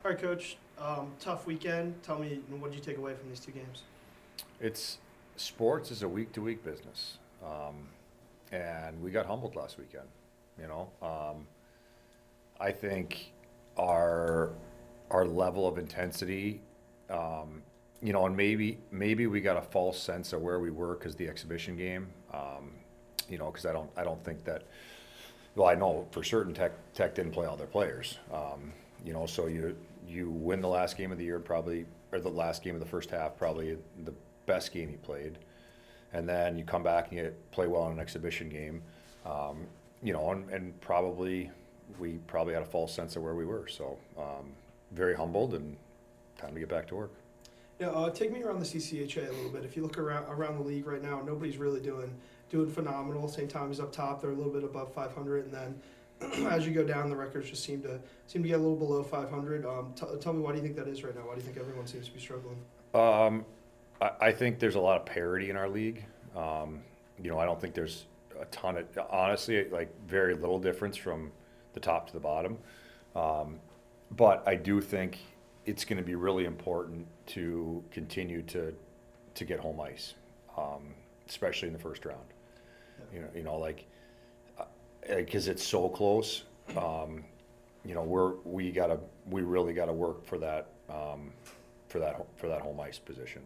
All right, Coach. Tough weekend. Tell me, what did you take away from these two games? It's sports is a week-to-week business, and we got humbled last weekend. You know, I think our our level of intensity, and maybe we got a false sense of where we were because the exhibition game. Because I don't think that. Well, I know for certain Tech didn't play all their players. So you win the last game of the year probably, or the last game of the first half, probably the best game you played, and then you come back and you play well in an exhibition game, and probably we probably had a false sense of where we were. So very humbled and time to get back to work. Yeah, take me around the CCHA a little bit. If you look around the league right now, nobody's really doing phenomenal. St. Thomas up top; they're a little bit above 500, and then as you go down, the records just seem to get a little below 500. Tell me, why do you think that is right now? Why do you think everyone seems to be struggling? I think there's a lot of parity in our league. I don't think there's a ton of, honestly, like very little difference from the top to the bottom. But I do think it's going to be really important to continue to get home ice, especially in the first round. Yeah. Because it's so close. We really gotta work for that home ice position.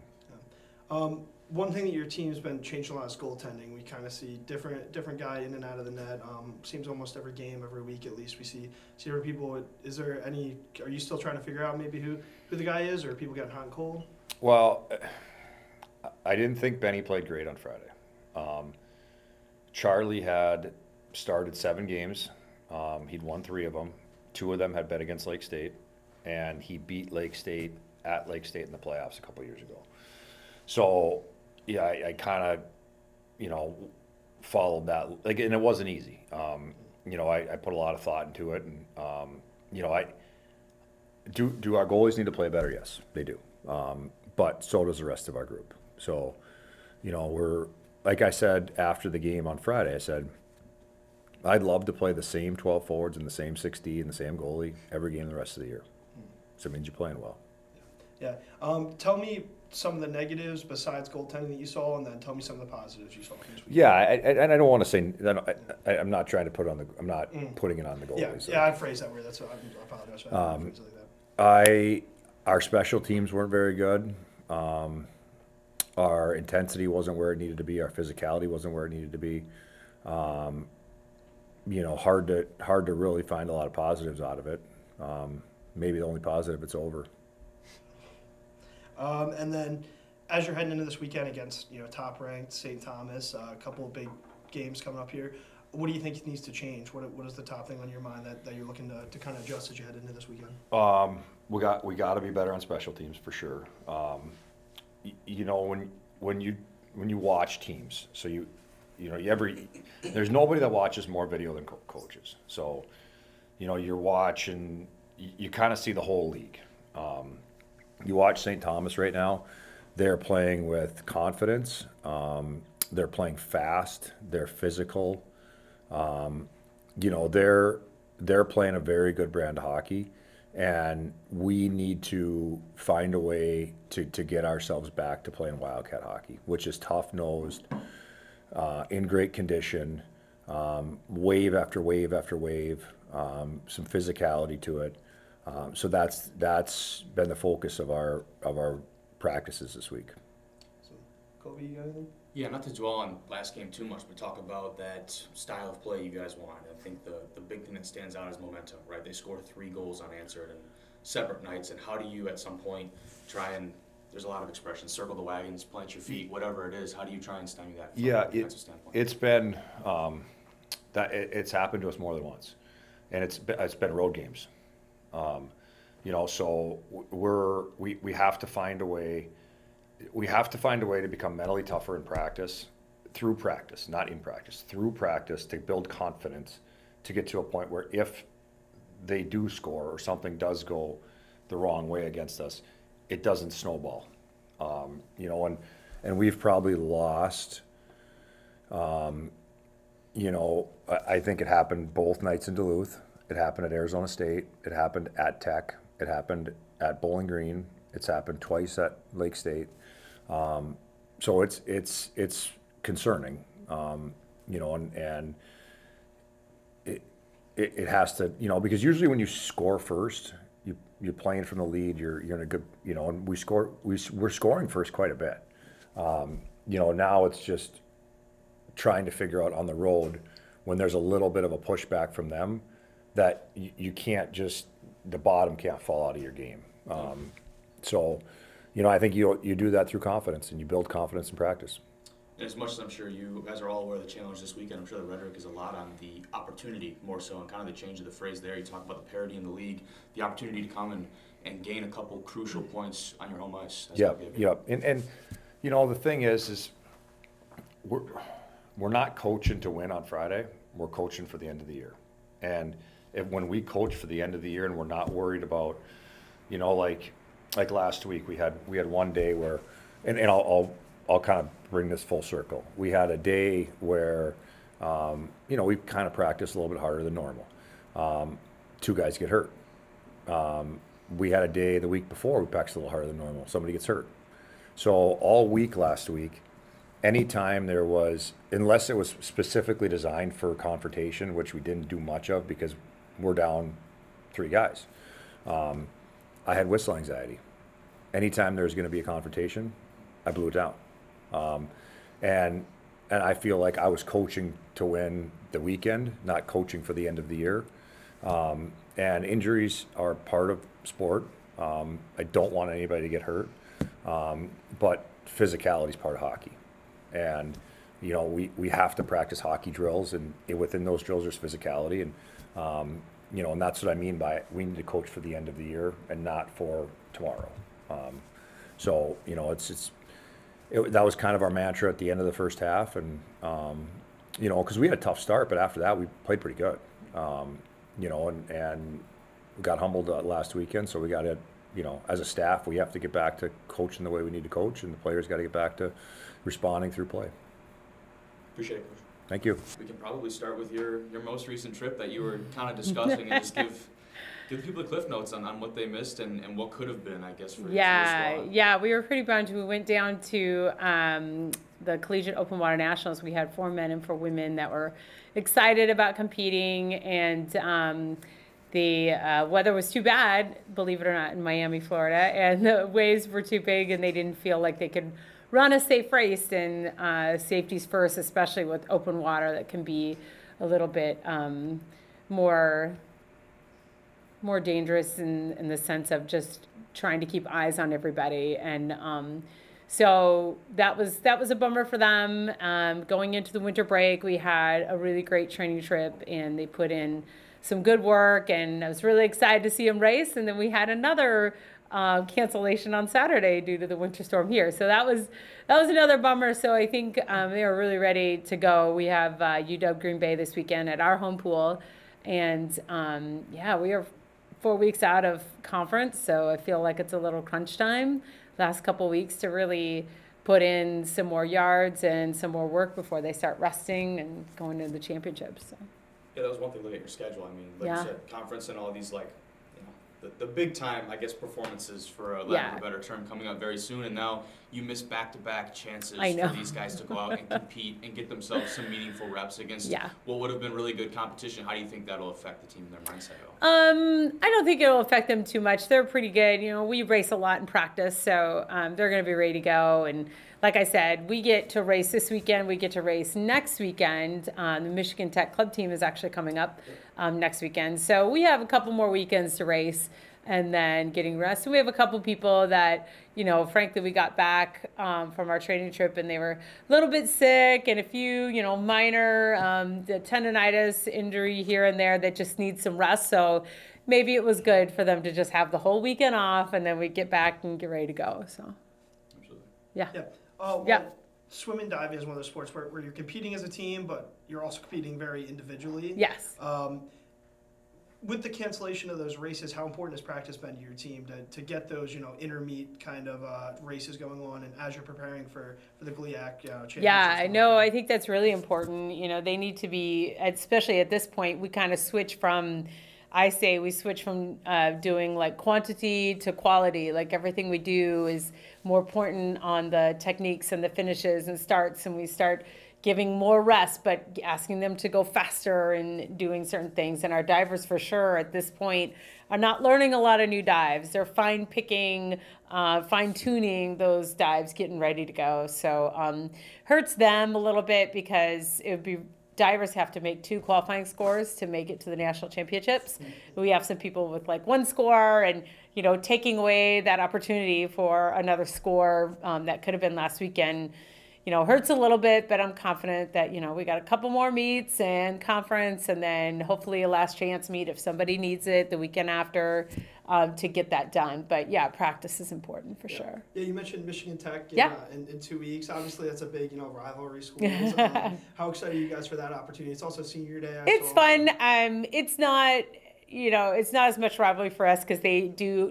One thing that your team's been changing a lot is goaltending. We kind of see different guy in and out of the net. Seems almost every game, every week at least, we see different people. Is there any? Are you still trying to figure out maybe who the guy is, or are people getting hot and cold? Well, I didn't think Benny played great on Friday. Charlie had started 7 games. He'd won 3 of them. 2 of them had been against Lake State, and he beat Lake State at Lake State in the playoffs a couple of years ago. So, yeah, I kind of, followed that. And it wasn't easy. I put a lot of thought into it, and do our goalies need to play better? Yes, they do. But so does the rest of our group. So, we're, like I said after the game on Friday, I said, I'd love to play the same 12 forwards and the same 6D and the same goalie every game the rest of the year. So it means you're playing well. Yeah. Tell me some of the negatives besides goaltending that you saw, and then tell me some of the positives you saw from this week. Yeah, and I don't want to say I'm not trying to put it on the. I'm not putting it on the goalie. Yeah, so. I phrased that weird. That's what I apologize for. I phrased it like that. Our special teams weren't very good. Our intensity wasn't where it needed to be. Our physicality wasn't where it needed to be. Hard to really find a lot of positives out of it. Maybe the only positive, it's over. And then, as you're heading into this weekend against top-ranked St. Thomas, a couple of big games coming up here, what do you think needs to change? What is the top thing on your mind that you're looking to kind of adjust as you head into this weekend? We got to be better on special teams for sure. When you watch teams, so there's nobody that watches more video than coaches. So, you're watching, you kind of see the whole league. You watch St. Thomas right now, they're playing with confidence. They're playing fast. They're physical. They're playing a very good brand of hockey, and we need to find a way to get ourselves back to playing Wildcat hockey, which is tough-nosed, in great condition, wave after wave after wave, some physicality to it. So that's been the focus of our practices this week. So, Kobe, you got anything? Yeah, not to dwell on last game too much, but talk about that style of play you guys want. I think the big thing that stands out is momentum, right? They scored 3 goals unanswered in separate nights, and how do you at some point try and, there's a lot of expressions, circle the wagons, plant your feet, whatever it is, how do you try and stymie that from a defensive standpoint? It's been it's happened to us more than once, and it's been road games. So we have to find a way. We have to find a way to become mentally tougher in practice, through practice, not in practice, through practice, to build confidence, to get to a point where if they do score or something does go the wrong way against us, it doesn't snowball. And we've probably lost. I think it happened both nights in Duluth. It happened at Arizona State. It happened at Tech. It happened at Bowling Green. It's happened twice at Lake State. So it's concerning, you know, and it has to, you know, because usually when you score first, you're playing from the lead, you're in a good, you know, and we're scoring first quite a bit. You know, now it's just trying to figure out on the road when there's a little bit of a pushback from them that you can't just, the bottom can't fall out of your game. So, you know, I think you do that through confidence, and you build confidence in practice. And as much as I'm sure you guys are all aware of the challenge this weekend, I'm sure the rhetoric is a lot on the opportunity more so, and kind of the change of the phrase there. You talk about the parity in the league, the opportunity to come and gain a couple crucial points on your home ice. Yeah. And you know, the thing is we're not coaching to win on Friday. We're coaching for the end of the year. And when we coach for the end of the year and we're not worried about, you know, like last week we had one day where, and I'll kind of bring this full circle. We had a day where, you know, we kind of practiced a little bit harder than normal. 2 guys get hurt. We had a day the week before we practiced a little harder than normal. Somebody gets hurt. So all week last week, anytime there was, unless it was specifically designed for confrontation, which we didn't do much of because we're down 3 guys, I had whistle anxiety. Anytime there's going to be a confrontation, I blew it down. And I feel like I was coaching to win the weekend, not coaching for the end of the year. And injuries are part of sport. I don't want anybody to get hurt. But physicality is part of hockey. And, you know, we have to practice hockey drills, and within those drills there's physicality. And, you know, and that's what I mean by we need to coach for the end of the year and not for tomorrow. So, you know, that was kind of our mantra at the end of the first half. And, you know, because we had a tough start, but after that we played pretty good. You know, and we got humbled last weekend, so we got to, you know, as a staff, we have to get back to coaching the way we need to coach, and the players got to get back to responding through play. Appreciate it, Coach. Thank you. We can probably start with your most recent trip that you were kind of discussing, and just give people the cliff notes on what they missed and what could have been, I guess, for your squad. Yeah, we were pretty bummed. We went down to the Collegiate Open Water Nationals. We had 4 men and 4 women that were excited about competing, and the weather was too bad, believe it or not, in Miami, Florida, and the waves were too big, and they didn't feel like they could run a safe race. And safety's first, especially with open water that can be a little bit more dangerous in the sense of just trying to keep eyes on everybody. And so that was a bummer for them. Going into the winter break, we had a really great training trip, and they put in some good work, and I was really excited to see them race. And then we had another cancellation on Saturday due to the winter storm here. So that was another bummer. So I think they are really ready to go. We have UW Green Bay this weekend at our home pool, and yeah, we are 4 weeks out of conference, so I feel like it's a little crunch time last couple weeks to really put in some more yards and some more work before they start resting and going into the championships. So. Yeah, that was one thing. Look at your schedule. I mean, like you said, conference and all these, like, you know, the big time, I guess, performances, for a lack of a better term, coming up very soon. And now you miss back-to-back chances for these guys to go out and compete and get themselves some meaningful reps against what would have been really good competition. How do you think that'll affect the team and their mindset at all? I don't think it'll affect them too much. They're pretty good. You know, we race a lot in practice, so they're going to be ready to go. And like I said, we get to race this weekend. We get to race next weekend. The Michigan Tech Club team is actually coming up next weekend. So we have a couple more weekends to race and then getting rest. And we have a couple people that, you know, frankly, we got back from our training trip, and they were a little bit sick, and a few, you know, minor the tendonitis injury here and there that just needs some rest. So maybe it was good for them to just have the whole weekend off, and then we get back and get ready to go. So, absolutely. Yeah. Swimming, diving is one of those sports where you're competing as a team, but you're also competing very individually. Yes. With the cancellation of those races, how important has practice been to your team to get those, you know, intermeet kind of races going on, and as you're preparing for the GLIAC championship? Yeah, I know. I think that's really important. You know, they need to be, especially at this point, we kind of switch from I say we switch from doing like quantity to quality. Like everything we do is more important on the techniques and the finishes and starts, and we start giving more rest, but asking them to go faster and doing certain things. And our divers, for sure, at this point, are not learning a lot of new dives. They're fine picking, fine tuning those dives, getting ready to go. So hurts them a little bit because it would be divers have to make 2 qualifying scores to make it to the national championships. We have some people with like 1 score, and taking away that opportunity for another score that could have been last weekend. Hurts a little bit, but I'm confident that, we got a couple more meets and conference, and then hopefully a last chance meet if somebody needs it the weekend after to get that done. But yeah, practice is important for sure. Yeah, you mentioned Michigan Tech in 2 weeks. Obviously, that's a big, rivalry school. How excited are you guys for that opportunity? It's also senior day. It's fun. It's not, it's not as much rivalry for us because they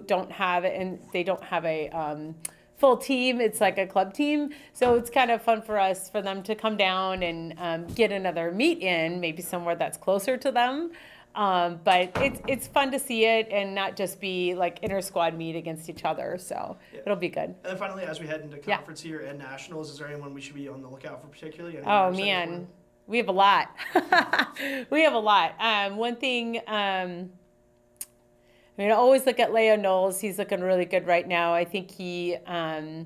don't have it, and they don't have a full team. It's like a club team, so it's kind of fun for us, for them to come down and get another meet in, maybe somewhere that's closer to them. But it's fun to see it and not just be like inter-squad meet against each other, so it'll be good. And then finally, as we head into conference here and nationals, is there anyone we should be on the lookout for particularly? Oh man, we have a lot. We have a lot. One thing, I always look at Leo Knowles. He's looking really good right now. I think he has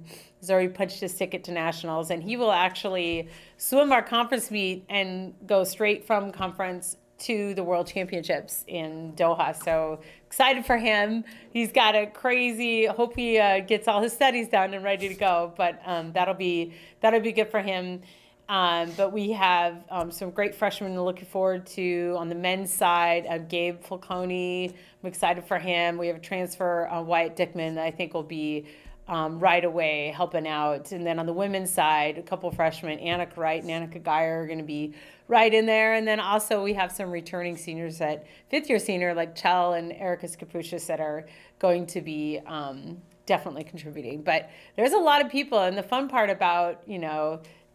already punched his ticket to nationals, and he will actually swim our conference meet and go straight from conference to the World Championships in Doha. So excited for him. He's got a crazy, hope he gets all his studies done and ready to go, but that'll be good for him. But we have some great freshmen looking forward to on the men's side. Gabe Falcone, I'm excited for him. We have a transfer, Wyatt Dickman, that I think will be right away helping out. And then on the women's side, a couple of freshmen, Annika Wright and Annika Geyer, are going to be right in there. And then also we have some returning seniors at fifth-year senior, like Chell and Erica Skapushis, that are going to be definitely contributing. But there's a lot of people, and the fun part about,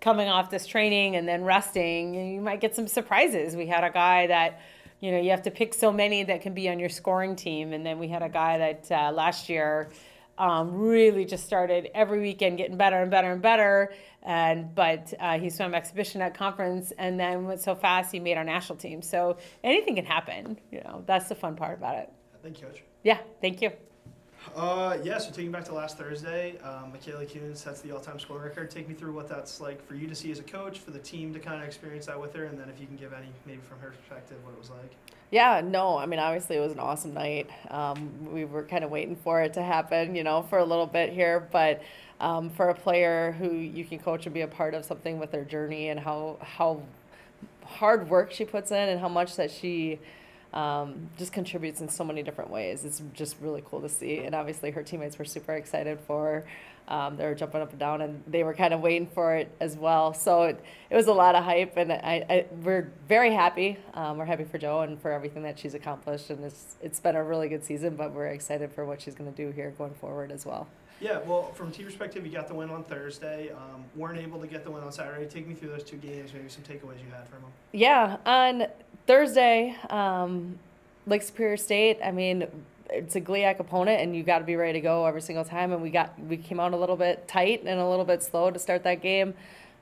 coming off this training and then resting, you might get some surprises. We had a guy that, you have to pick so many that can be on your scoring team. And then we had a guy that last year really just started every weekend getting better and better and better. But he swam exhibition at conference and then went so fast he made our national team. So anything can happen. That's the fun part about it. Thank you, Coach. Yeah, thank you. So taking back to last Thursday, Michaela Kuhn sets the all-time score record. Take me through what that's like for you to see as a coach, for the team to kind of experience that with her, and then if you can give any, maybe from her perspective, what it was like. Yeah, no, I mean, obviously it was an awesome night. We were kind of waiting for it to happen, for a little bit here, but for a player who you can coach and be a part of something with their journey and how hard work she puts in and how much that she just contributes in so many different ways. It's just really cool to see. And obviously her teammates were super excited for her. They were jumping up and down, and they were kind of waiting for it as well. So it was a lot of hype, and we're very happy. We're happy for Jo and for everything that she's accomplished, and it's been a really good season, but we're excited for what she's going to do here going forward as well. Yeah, well, from a team perspective, you got the win on Thursday. Weren't able to get the win on Saturday. Take me through those 2 games, maybe some takeaways you had from them. Yeah, on Thursday, Lake Superior State, I mean, it's a GLIAC opponent, and you got to be ready to go every single time. And we came out a little bit tight and a little bit slow to start that game.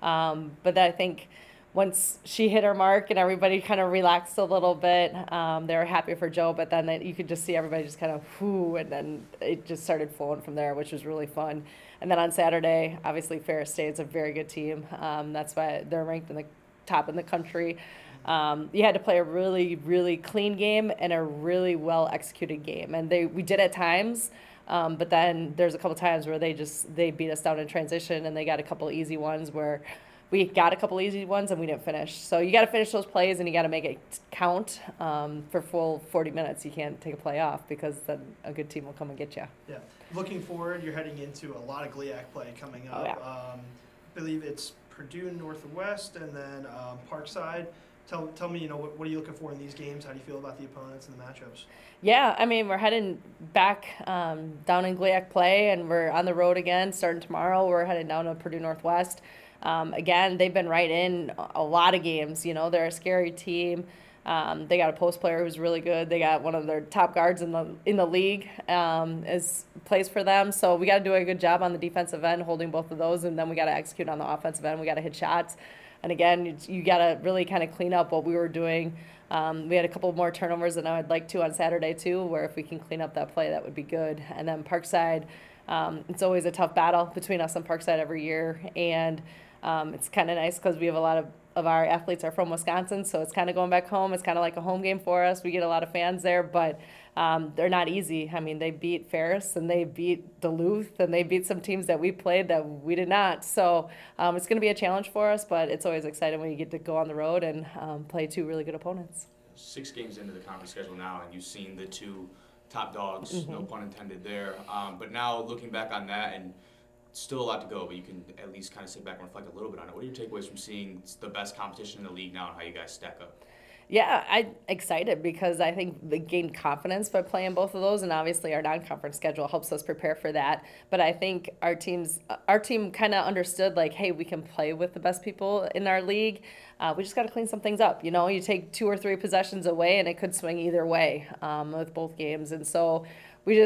But I think once she hit her mark and everybody kind of relaxed a little bit, they were happy for Jo. But then you could just see everybody just kind of whoo, and then it just started flowing from there, which was really fun. And then on Saturday, obviously Ferris State's a very good team. That's why they're ranked in the top in the country. You had to play a really, really clean game and a really well-executed game. And we did at times, but then there's a couple times where they beat us down in transition, and they got a couple easy ones where we got a couple easy ones and we didn't finish. So you got to finish those plays, and you got to make it count for full 40 minutes. You can't take a play off, because then a good team will come and get you. Yeah. Looking forward, you're heading into a lot of GLIAC play coming up. Oh, yeah. I believe it's Purdue Northwest and then Parkside. Tell me, what are you looking for in these games? How do you feel about the opponents and the matchups? Yeah, I mean, we're heading back down in GLIAC play, and we're on the road again starting tomorrow. We're heading down to Purdue Northwest. Again, they've been right in a lot of games. They're a scary team. They got a post player who's really good. They got one of their top guards in the league as plays for them. So we got to do a good job on the defensive end, holding both of those, and then we got to execute on the offensive end. We got to hit shots, and again, you got to really kind of clean up what we were doing. We had a couple more turnovers than I'd like to on Saturday too, where if we can clean up that play, that would be good. And then Parkside, it's always a tough battle between us and Parkside every year, and it's kind of nice because we have a lot of our athletes are from Wisconsin, so it's kind of going back home. It's kind of like a home game for us. We get a lot of fans there, but they're not easy. I mean, they beat Ferris and they beat Duluth and they beat some teams that we played that we did not. So it's going to be a challenge for us, but it's always exciting when you get to go on the road and play two really good opponents. 6 games into the conference schedule now, and you've seen the 2 top dogs, no pun intended there. But now looking back on that, and still a lot to go, but you can at least kind of sit back and reflect a little bit on it. What are your takeaways from seeing the best competition in the league now and how you guys stack up? Yeah, I'm excited because I think we gained confidence by playing both of those, and obviously our non-conference schedule helps us prepare for that. But I think our team kind of understood, like, hey, we can play with the best people in our league. We just got to clean some things up. You know, you take 2 or 3 possessions away, and it could swing either way with both games. And so we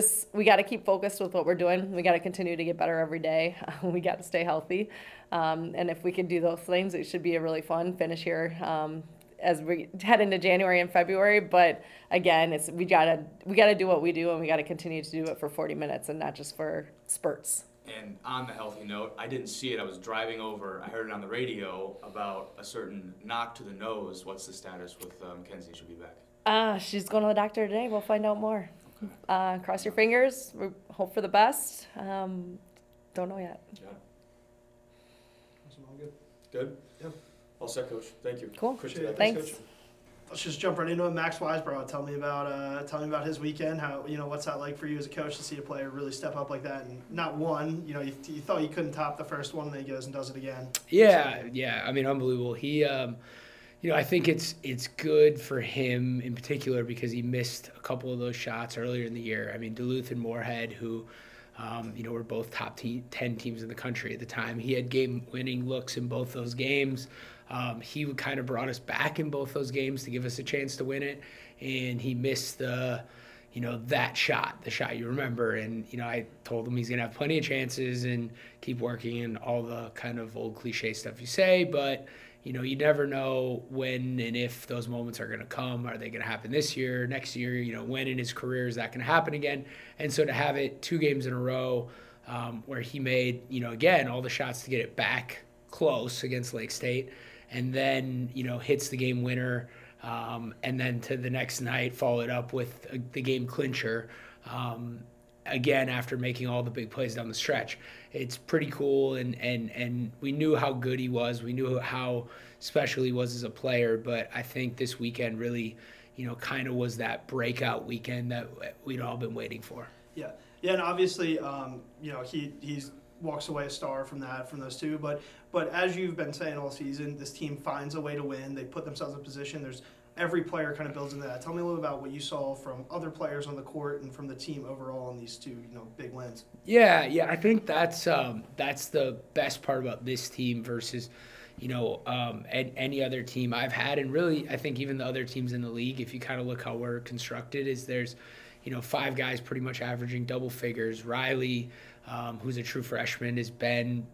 got to keep focused with what we're doing. We got to continue to get better every day. We got to stay healthy. And if we can do those things, it should be a really fun finish here as we head into January and February. But again, we gotta do what we do, and we gotta continue to do it for 40 minutes and not just for spurts. And on the healthy note, I didn't see it. I was driving over. I heard it on the radio about a certain knock to the nose. What's the status with Mackenzie? She'll be back. She's going to the doctor today. We'll find out more. Okay. Cross your fingers. We hope for the best. Don't know yet. Yeah. Awesome, all good. Good? Yeah. All set, Coach. Thank you. Cool. Appreciate it. Thanks. Coach. Let's just jump right into it. Max Weisbrod, tell me about his weekend. How, what's that like for you as a coach to see a player really step up like that? And not one, you thought you couldn't top the first one, and then he goes and does it again. Yeah. I mean, unbelievable. He, I think it's good for him in particular because he missed a couple of those shots earlier in the year. I mean, Duluth and Moorhead, who, were both top 10 teams in the country at the time. He had game-winning looks in both those games. He kind of brought us back in both those games to give us a chance to win it, and he missed the shot you remember. And, I told him he's going to have plenty of chances and keep working and all the kind of old cliche stuff you say, but, you never know when and if those moments are going to come. Are they going to happen this year, next year? When in his career is that going to happen again? And so to have it 2 games in a row where he made, again, all the shots to get it back close against Lake State, and then, hits the game winner, and then to the next night follow it up with the game clincher, again, after making all the big plays down the stretch. It's pretty cool, and we knew how good he was. We knew how special he was as a player, but I think this weekend really, kind of was that weekend that we'd all been waiting for. Yeah, and obviously, he's walks away a star from those 2. But as you've been saying all season, this team finds a way to win. They put themselves in position. Every player kind of builds into that. Tell me a little about what you saw from other players on the court and from the team overall in these 2, big wins. Yeah. I think that's the best part about this team versus, any other team I've had, and really I think even the other teams in the league. If you kind of look how we're constructed, is there's, 5 guys pretty much averaging double figures. Riley, who's a true freshman, has been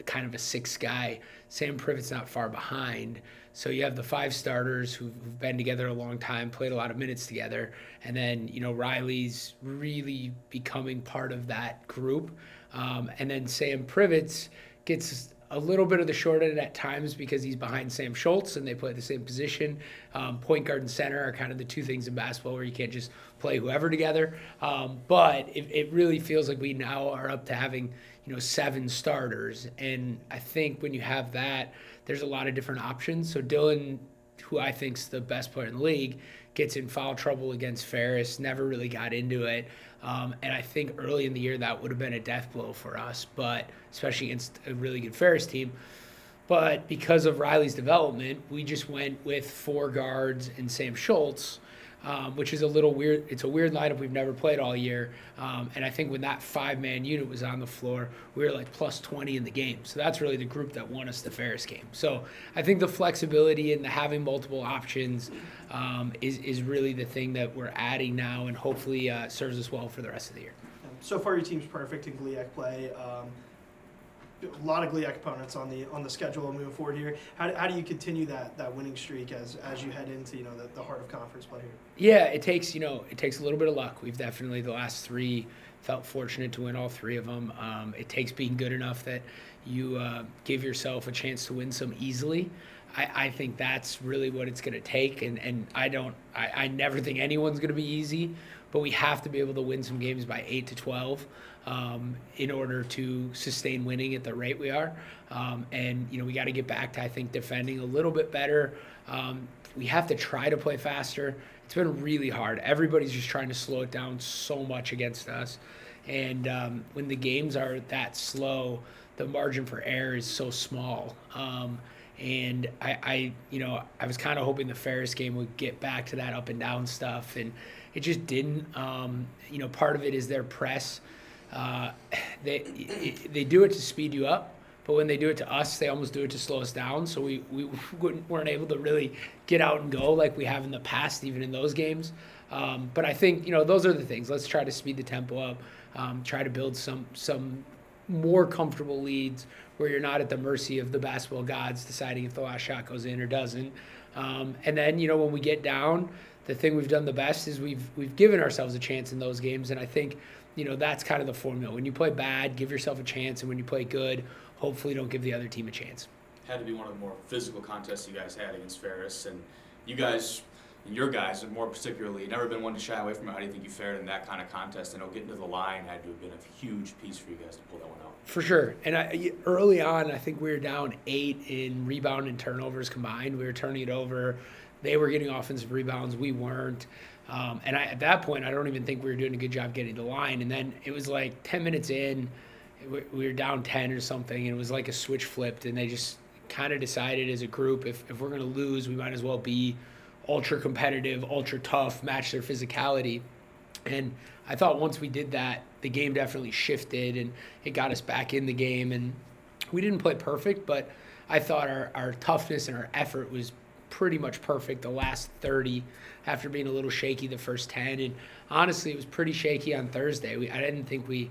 kind of a 6th guy. Sam Privet's not far behind. So you have the 5 starters who've been together a long time, played a lot of minutes together. And then, Riley's really becoming part of that group. And then Sam Privet's gets a little bit of the short end at times because he's behind Sam Schultz and they play the same position. Point guard and center are kind of the 2 things in basketball where you can't just play whoever together. But it really feels like we now are up to having, 7 starters. And I think when you have that, there's a lot of different options. So Dylan, who I think's the best player in the league, gets in foul trouble against Ferris, never really got into it. And I think early in the year that would have been a death blow for us, but especially against a really good Ferris team. But because of Riley's development, we just went with 4 guards and Sam Schultz, which is a little weird. It's a weird lineup we've never played all year. And I think when that 5-man unit was on the floor, we were like plus 20 in the game. So that's really the group that won us the Ferris game. So I think the flexibility and the having multiple options is really the thing that we're adding now, and hopefully serves us well for the rest of the year. So far, your team's perfect in GLIAC play. A lot of GLIAC opponents on the schedule moving forward here. How do you continue that winning streak as you head into the heart of conference play here? Yeah, it takes a little bit of luck. We've definitely the last 3 felt fortunate to win all 3 of them. It takes being good enough that you give yourself a chance to win some easily. I think that's really what it's going to take, and I never think anyone's going to be easy, but we have to be able to win some games by 8 to 12 in order to sustain winning at the rate we are. And we got to get back to, I think, defending a little bit better. We have to try to play faster. It's been really hard. Everybody's just trying to slow it down so much against us, and when the games are that slow, the margin for error is so small. And I was kind of hoping the Ferris game would get back to that up and down stuff, and it just didn't. Part of it is their press. They do it to speed you up, but when they do it to us, they almost do it to slow us down. So we weren't able to really get out and go like we have in the past, even in those games. But I think those are the things. Let's try to speed the tempo up. Try to build some more comfortable leads where you're not at the mercy of the basketball gods deciding if the last shot goes in or doesn't. And then, when we get down, the thing we've done the best is we've given ourselves a chance in those games. And I think, that's kind of the formula. When you play bad, give yourself a chance. And when you play good, hopefully don't give the other team a chance. Had to be one of the more physical contests you guys had against Ferris. And you guys, your guys, and more particularly, never been one to shy away from it. How do you think you fared in that kind of contest? I know getting to the line had to have been a huge piece for you guys to pull that one out. For sure. And early on, I think we were down 8 in rebound and turnovers combined. We were turning it over. They were getting offensive rebounds. We weren't. And at that point, I don't even think we were doing a good job getting to the line. And then it was like 10 minutes in, we were down 10 or something, and it was like a switch flipped. And they just kind of decided as a group, if we're going to lose, we might as well be ultra competitive, ultra tough, match their physicality. And I thought once we did that, the game definitely shifted, and it got us back in the game. And we didn't play perfect, but I thought our toughness and our effort was pretty much perfect the last 30 after being a little shaky the first 10. And honestly, it was pretty shaky on Thursday. I didn't think we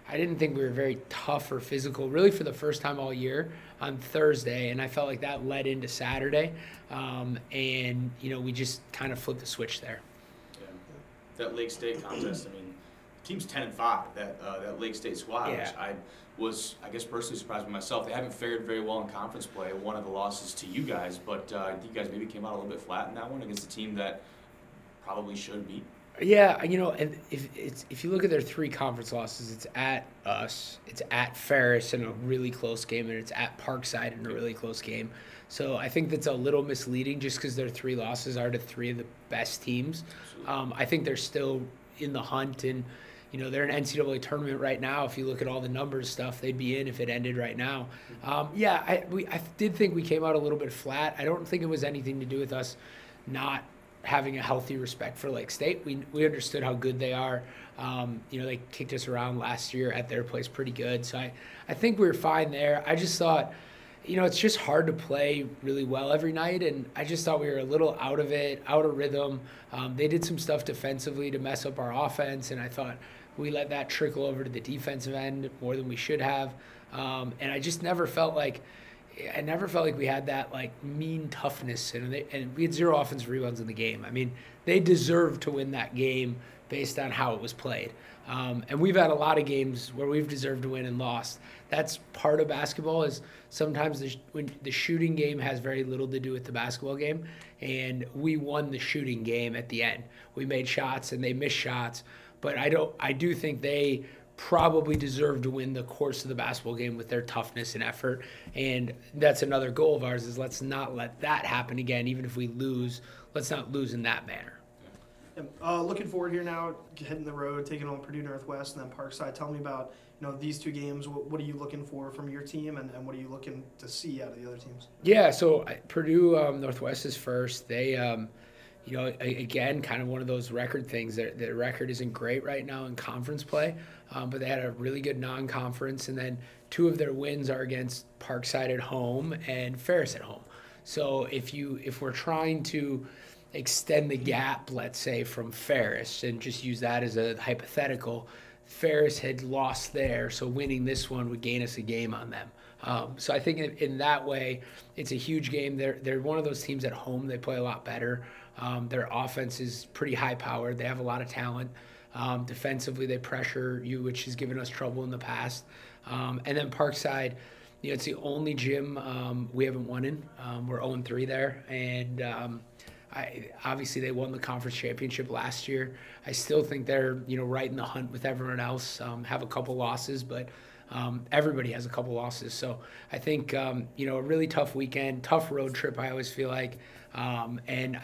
were very tough or physical really for the first time all year on Thursday, and I felt like that led into Saturday. And we just kind of flipped the switch there. Yeah. That Lake State contest, I mean, the team's 10-5, that Lake State squad, Yeah. which I was, I guess, personally surprised by myself. They haven't fared very well in conference play. One of the losses to you guys, but you guys maybe came out a little bit flat in that one against a team that probably should beat. Yeah, and if you look at their 3 conference losses, it's at us, it's at Ferris in a really close game, and it's at Parkside in a really close game. So I think that's a little misleading just because their 3 losses are to 3 of the best teams. I think they're still in the hunt, and they're an NCAA tournament right now. If you look at all the numbers stuff, they'd be in if it ended right now. I did think we came out a little bit flat. I don't think it was anything to do with us not having a healthy respect for Lake State. We understood how good they are. They kicked us around last year at their place pretty good. So I think we were fine there. I just thought, it's just hard to play really well every night, and I just thought we were a little out of it, out of rhythm. They did some stuff defensively to mess up our offense, and I thought we let that trickle over to the defensive end more than we should have. And I just never felt like we had that mean toughness, and we had 0 offensive rebounds in the game. I mean, they deserved to win that game based on how it was played. And we've had a lot of games where we've deserved to win and lost. That's part of basketball, is sometimes when the shooting game has very little to do with the basketball game, and we won the shooting game at the end. We made shots and they missed shots, but I do think they probably deserve to win the course of the basketball game with their toughness and effort. And that's another goal of ours, is let's not let that happen again. Even if we lose, let's not lose in that manner. Looking forward here now, hitting the road, taking on Purdue Northwest and then Parkside. Tell me about these 2 games. What are you looking for from your team, and what are you looking to see out of the other teams? Yeah, so Purdue Northwest is first. They you know, again, kind of one of those record things. Their record isn't great right now in conference play, but they had a really good non-conference, and then 2 of their wins are against Parkside at home and Ferris at home. So if we're trying to extend the gap, let's say, from Ferris, and just use that as a hypothetical, Ferris had lost there, so winning this one would gain us a game on them. So I think in that way, it's a huge game. They're one of those teams at home. They play a lot better. Their offense is pretty high-powered. They have a lot of talent. Defensively, they pressure you, which has given us trouble in the past. And then Parkside, you know, it's the only gym we haven't won in. We're 0-3 there, and obviously they won the conference championship last year. I still think they're, you know, right in the hunt with everyone else. Have a couple losses, but everybody has a couple losses. So I think, you know, a really tough weekend, tough road trip, I always feel like. And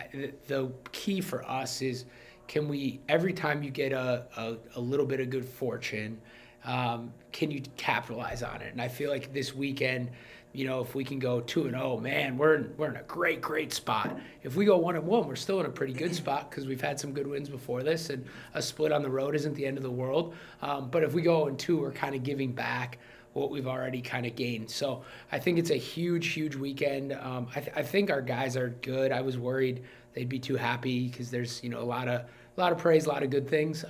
the key for us is, can we, every time you get a little bit of good fortune, can you capitalize on it? And I feel like this weekend, you know, if we can go 2-0, man, we're in a great spot. If we go 1-1, we're still in a pretty good spot because we've had some good wins before this, and a split on the road isn't the end of the world. But if we go 0-2, we're kind of giving back what we've already kind of gained. So I think it's a huge weekend. I think our guys are good. I was worried they'd be too happy because there's, you know, a lot of praise, a lot of good things.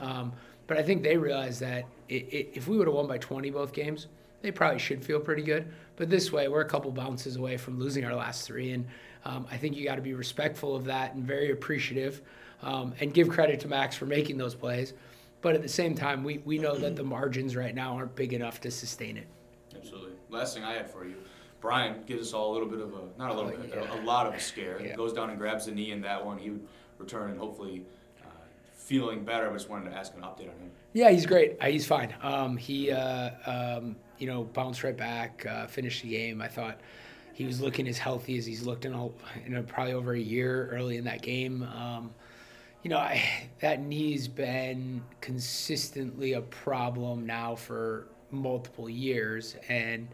But I think they realize that if we would have won by 20 both games, they probably should feel pretty good. But this way, we're a couple bounces away from losing our last 3. And I think you got to be respectful of that and very appreciative, and give credit to Max for making those plays. But at the same time, we know that the margins right now aren't big enough to sustain it. Absolutely. Last thing I had for you, Brian gives us all a little bit of a lot of a scare. Yeah. Goes down and grabs the knee in that one. He would return and hopefully feeling better. I just wanted to ask an update on him. Yeah, he's great. He's fine. He you know, bounced right back, finished the game. I thought he was looking as healthy as he's looked in probably over a year early in that game. You know, that knee's been consistently a problem now for multiple years, and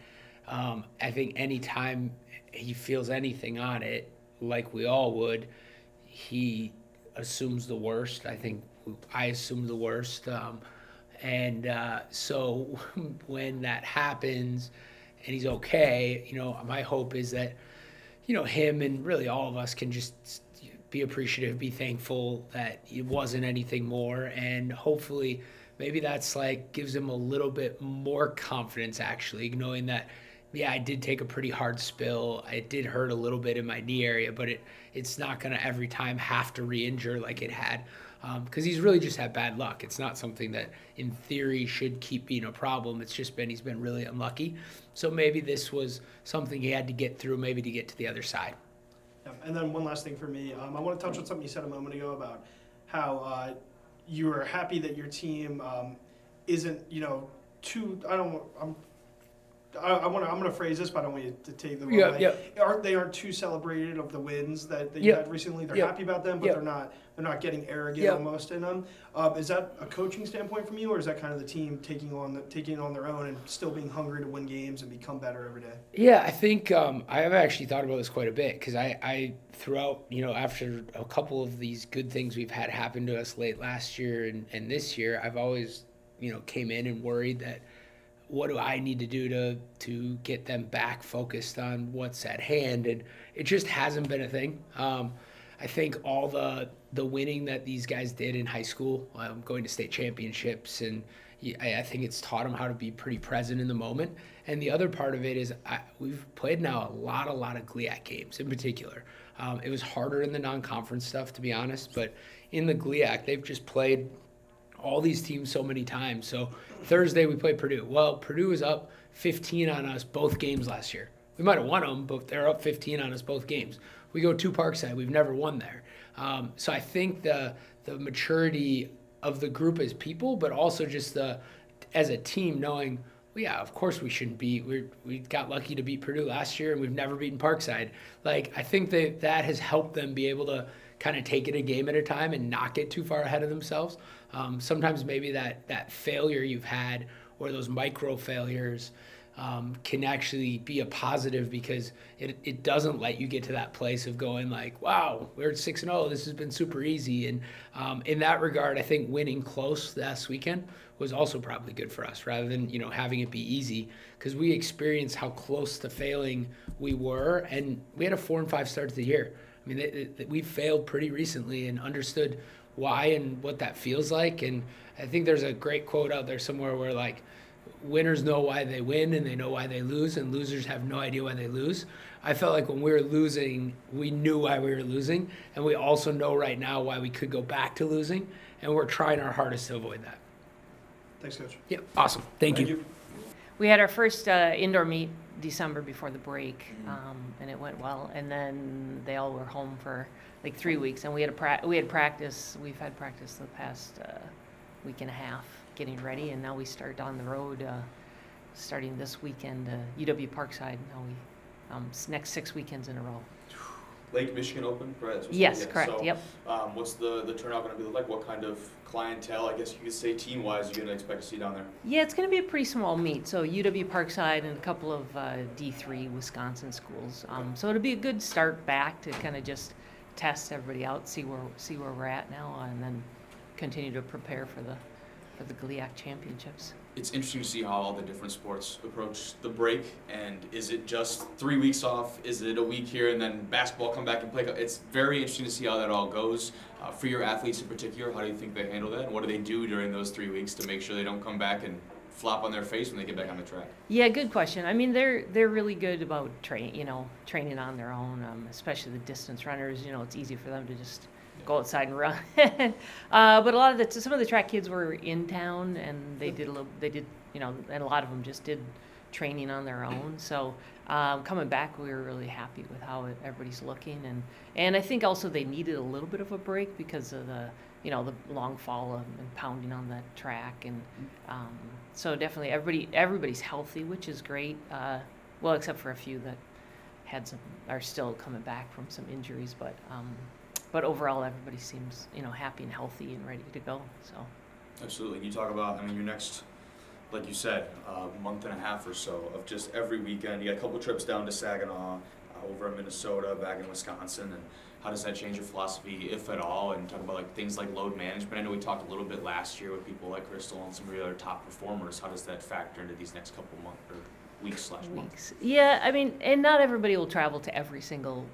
I think anytime he feels anything on it, like we all would, he assumes the worst. I think I assume the worst. So when that happens and he's okay, you know, my hope is that, you know, him and really all of us can just be appreciative, be thankful that it wasn't anything more, and hopefully maybe that's like gives him a little bit more confidence, actually, knowing that, yeah, I did take a pretty hard spill. It did hurt a little bit in my knee area, but it's not going to every time have to re-injure like it had, because he's really just had bad luck. It's not something that in theory should keep being a problem. It's just been he's been really unlucky. So maybe this was something he had to get through, maybe to get to the other side. Yeah. And then one last thing for me, I want to touch on something you said a moment ago about how you were happy that your team isn't, you know, too. I'm going to phrase this, but I don't want you to take the wrong way. Yeah. They aren't too celebrated of the wins that you had recently. They're happy about them, but they're not getting arrogant almost in them. Is that a coaching standpoint from you, or is that kind of the team taking it on their own and still being hungry to win games and become better every day? Yeah, I think I've actually thought about this quite a bit, because I throughout, you know, after a couple of these good things we've had happen to us late last year and this year, I've always, you know, came in and worried that, what do I need to do to get them back focused on what's at hand? And it just hasn't been a thing. I think all the winning that these guys did in high school, going to state championships, and I think it's taught them how to be pretty present in the moment. And the other part of it is we've played now a lot of GLIAC games in particular. It was harder in the non-conference stuff, to be honest, but in the GLIAC, they've just played all these teams so many times. So Thursday we played Purdue. Well, Purdue was up 15 on us both games last year. We might have won them, but they're up 15 on us both games. We go to Parkside. We've never won there. So I think the maturity of the group as people, but also just as a team knowing, well, yeah, of course we shouldn't be. We got lucky to beat Purdue last year, and we've never beaten Parkside. Like, I think that has helped them be able to kind of take it a game at a time and not get too far ahead of themselves. Sometimes maybe that failure you've had, or those micro failures, can actually be a positive, because it doesn't let you get to that place of going like, wow, we're at 6-0, this has been super easy. And in that regard, I think winning close last weekend was also probably good for us, rather than, you know, having it be easy, because we experienced how close to failing we were, and we had a 4-5 start to the year. I mean, we failed pretty recently and understood why and what that feels like. And I think there's a great quote out there somewhere where, like, winners know why they win and they know why they lose, and losers have no idea why they lose. I felt like when we were losing, we knew why we were losing, and we also know right now why we could go back to losing, and we're trying our hardest to avoid that. Thanks, Coach. Yeah, awesome. Thank you. We had our first indoor meet December before the break, and it went well. And then they all were home for like 3 weeks, and we had practice. We've had practice the past week and a half getting ready, and now we start on the road starting this weekend, UW Parkside. Now we next 6 weekends in a row. Lake Michigan Open, right? Yes, correct. So, yep. What's the turnout going to be like? What kind of clientele, I guess you could say, team-wise, you're going to expect to see down there? Yeah, it's going to be a pretty small meet. So UW Parkside and a couple of D3 Wisconsin schools. So it'll be a good start back to kind of just test everybody out, see where we're at now, and then continue to prepare for the GLIAC championships. It's interesting to see how all the different sports approach the break, and is it just 3 weeks off? Is it a week here and then basketball come back and play? It's very interesting to see how that all goes. For your athletes in particular, how do you think they handle that, and what do they do during those 3 weeks to make sure they don't come back and flop on their face when they get back on the track? Yeah, good question. I mean, they're really good about training on their own, especially the distance runners. You know, it's easy for them to just go outside and run. But a lot of some of the track kids were in town, and they did and a lot of them just did training on their own. So coming back, we were really happy with how everybody's looking, and I think also they needed a little bit of a break because of the long fall and pounding on the track, and so definitely everybody's healthy, which is great. Well, except for a few that are still coming back from some injuries, but overall, everybody seems, happy and healthy and ready to go. So, absolutely. You talk about, your next, like you said, month and a half or so of just every weekend. You got a couple trips down to Saginaw, over in Minnesota, back in Wisconsin, and how does that change your philosophy, if at all? And talk about things like load management. I know we talked a little bit last year with people like Crystal and some of the other top performers. How does that factor into these next couple months or weeks/months? Yeah, I mean, and not everybody will travel to every single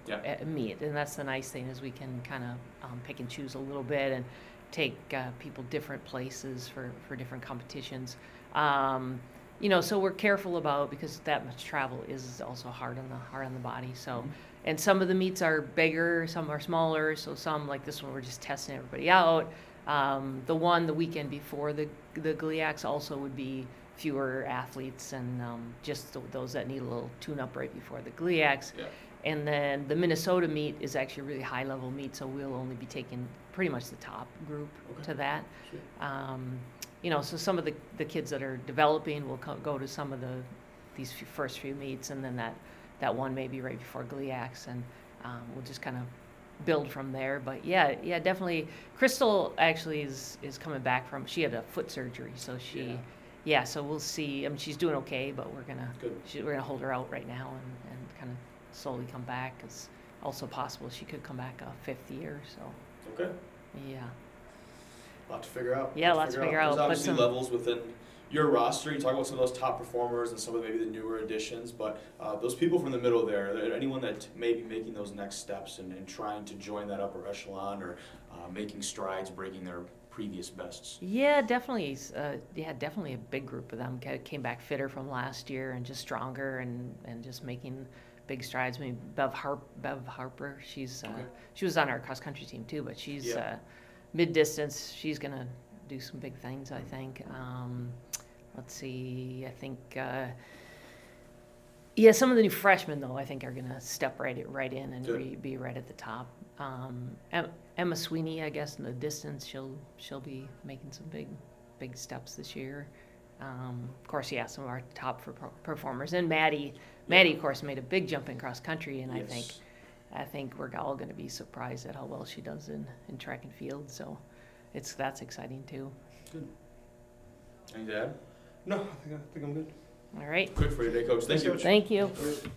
meet, and that's the nice thing, is we can kind of pick and choose a little bit and take people different places for different competitions. So we're careful about, because that much travel is also hard on the body. So, and some of the meets are bigger, some are smaller. So some, like this one, we're just testing everybody out. The weekend before the GLIACs also would be fewer athletes, and just those that need a little tune-up right before the GLIACs. Yeah. And then the Minnesota meet is actually a really high-level meet, so we'll only be taking pretty much the top group to that. Sure. So some of the kids that are developing will go to some of these first few meets, and then that one maybe right before GLIACs, and we'll just kind of build from there. But yeah, definitely. Crystal actually is coming back she had a foot surgery, so she. Yeah, so we'll see. I mean, she's doing okay, but we're gonna hold her out right now and kind of slowly come back. It's also possible she could come back a fifth year. So. Okay. Yeah. A lot to figure out. Yeah, lots to figure out. There's obviously levels within your roster. You talk about some of those top performers and some of maybe the newer additions, but those people from the middle there, anyone that may be making those next steps and trying to join that upper echelon, or making strides, breaking their previous bests? Yeah, definitely. Definitely a big group of them came back fitter from last year and just stronger and just making big strides. I mean, Bev Harper, she was on our cross country team too, but she's mid distance. She's gonna do some big things, I think. Let's see. I think. Some of the new freshmen, though, I think are going to step right in and be right at the top. Emma Sweeney, I guess, in the distance, she'll be making some big steps this year. Of course, some of our top performers, and Maddie, of course, made a big jump in cross country, and I think we're all going to be surprised at how well she does in track and field. So, that's exciting too. Good. Anything to add? No, I think I'm good. All right. Good for you today, Coach. Thank you. Coach. Thank you. Coach.